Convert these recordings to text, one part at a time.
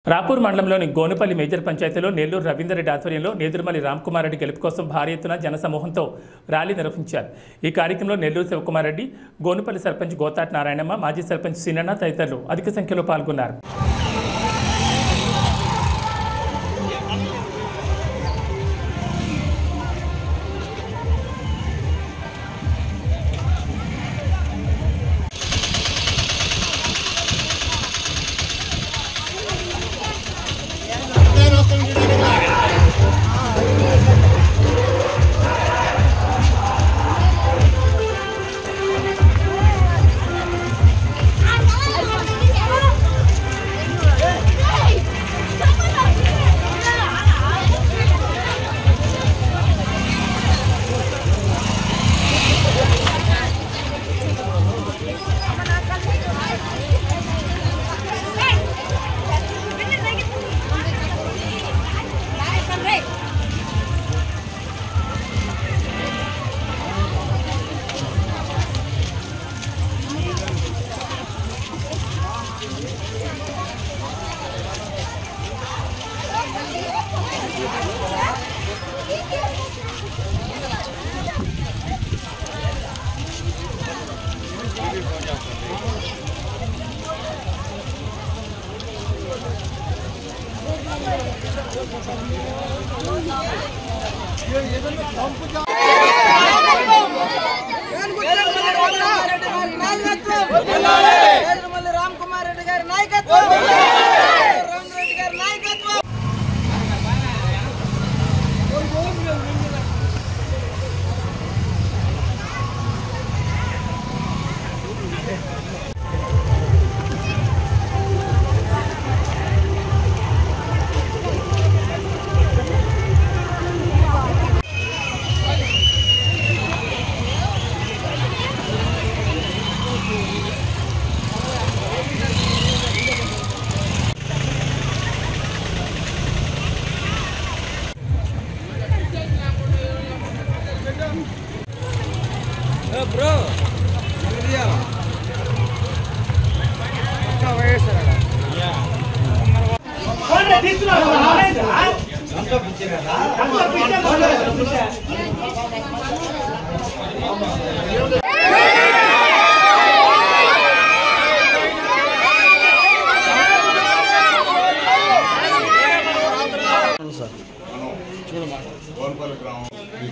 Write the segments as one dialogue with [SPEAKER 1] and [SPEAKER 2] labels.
[SPEAKER 1] రాపూర్ మండలంలోని గోనుపల్లి మేజర్ పంచాయతీలో నెల్లూరు రవీందర్ రెడ్డి ఆధ్వర్యంలో నేదురుమల్లి రామ్కుమార్ రెడ్డి గెలుపు కోసం భారీ ఎత్తున జనసమూహంతో ర్యాలీ నిర్వహించారు. ఈ కార్యక్రమంలో నెల్లూరు శివకుమార్ రెడ్డి, గోనుపల్లి సర్పంచ్ గోతాటి నారాయణమ్మ, మాజీ సర్పంచ్ సీనన్న తదితరులు అధిక సంఖ్యలో పాల్గొన్నారు.
[SPEAKER 2] రామ్కుమార్ రెడ్డి గారి నాయకత్వం, రవీంద్ర రెడ్డి గారి నాయకత్వం. బ్రో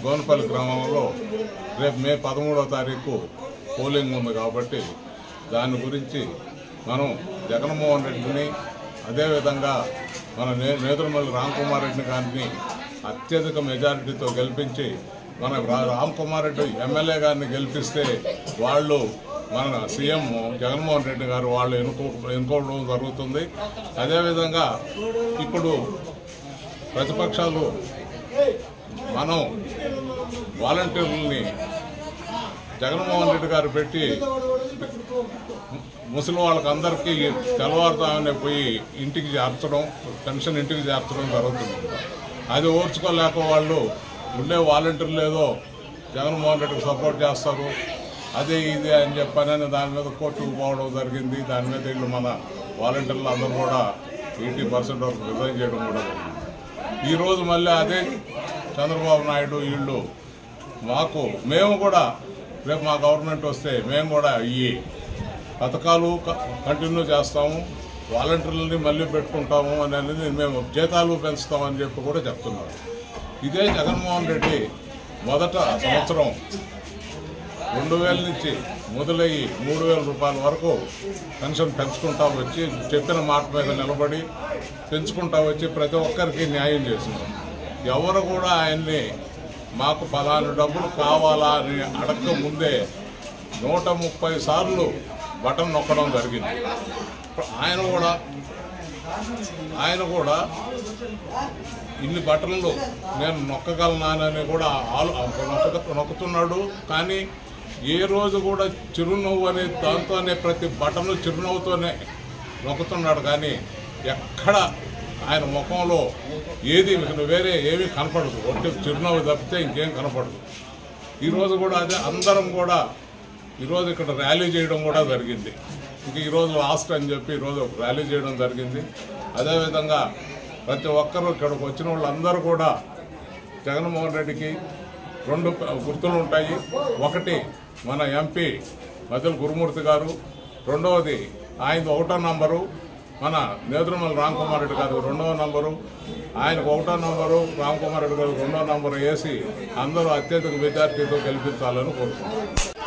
[SPEAKER 3] గోనుపల్లి గ్రామంలో రేపు మే 13వ తారీఖు పోలింగ్ ఉంది కాబట్టి దాని గురించి మనం జగన్మోహన్ రెడ్డిని, అదేవిధంగా మన నేదురుమల్లి రామ్కుమార్ రెడ్డిని గారిని అత్యధిక మెజారిటీతో గెలిపించి మన రామ్కుమార్ రెడ్డి ఎమ్మెల్యే గారిని గెలిపిస్తే వాళ్ళు మన సీఎం జగన్మోహన్ రెడ్డి గారు వాళ్ళు ఎన్నుకోవడం జరుగుతుంది. అదేవిధంగా ఇప్పుడు ప్రతిపక్షాలు మనం వాలంటీర్లని జగన్మోహన్ రెడ్డి గారు పెట్టి ముసలి వాళ్ళకి అందరికీ తెల్లవారుతామని పోయి ఇంటికి చేర్చడం, పెన్షన్ ఇంటికి చేర్చడం జరుగుతుంది. అది ఓర్చుకోలేక వాళ్ళు ఉండే వాలంటీర్లు ఏదో జగన్మోహన్ రెడ్డికి సపోర్ట్ చేస్తారు, అదే ఇది అని చెప్పని దాని మీద కోర్టుకు పోవడం జరిగింది. దాని మీద వీళ్ళు మన వాలంటీర్లు అందరూ కూడా 80% వరకు రిజైన్ చేయడం కూడా జరిగింది. ఈరోజు మళ్ళీ అదే చంద్రబాబు నాయుడు వీళ్ళు మేము కూడా రేపు మా గవర్నమెంట్ వస్తే మేము కూడా ఈ పథకాలు కంటిన్యూ చేస్తాము, వాలంటీర్లని మళ్ళీ పెట్టుకుంటాము అనేది మేము జీతాలు పెంచుతామని చెప్పి కూడా చెప్తున్నారు. ఇదే జగన్మోహన్ రెడ్డి మొదట సంవత్సరం 2000 నుంచి మొదలయ్యి 3000 రూపాయల వరకు పెన్షన్ పెంచుకుంటా వచ్చి చెప్పిన మాట మీద నిలబడి పెంచుకుంటా వచ్చి ప్రతి ఒక్కరికి న్యాయం చేసింది. ఎవరు కూడా ఆయన్ని మాకు ఫలానా డబ్బులు కావాలా అని అడగక ముందే 130 సార్లు బటన్ నొక్కడం జరిగింది. ఆయన కూడా ఇన్ని బటన్లు నేను నొక్కగలనానని కూడా నొక్కుతున్నాడు. కానీ ఏ రోజు కూడా చిరునవ్వు అనే దాంతోనే ప్రతి బటన్ చిరునవ్వుతోనే నొక్కుతున్నాడు. కానీ ఎక్కడ ఆయన ముఖంలో ఏది వేరే ఏమీ కనపడదు, ఒట్టి చిరునవ్వు తప్పితే ఇంకేం కనపడదు. ఈరోజు కూడా అదే అందరం కూడా ఈరోజు ఇక్కడ ర్యాలీ చేయడం కూడా జరిగింది. ఇంక ఈరోజు లాస్ట్ అని చెప్పి ఈరోజు ర్యాలీ చేయడం జరిగింది. అదేవిధంగా ప్రతి ఒక్కరూ ఇక్కడికి వచ్చిన వాళ్ళందరూ కూడా జగన్మోహన్ రెడ్డికి 2 గుర్తులు ఉంటాయి. ఒకటి మన ఎంపీ మద్దెల గురుమూర్తి గారు, రెండవది ఆయన 1వ నంబరు మన నేదురుమల్లి రామ్కుమార్ రెడ్డి గారు 2వ నంబరు, ఆయనకు 1వ నంబరు, రామ్కుమార్ రెడ్డి గారు 2వ నంబరు వేసి అందరూ అత్యధిక మెజార్టీతో గెలిపించాలని కోరుకుంటున్నారు.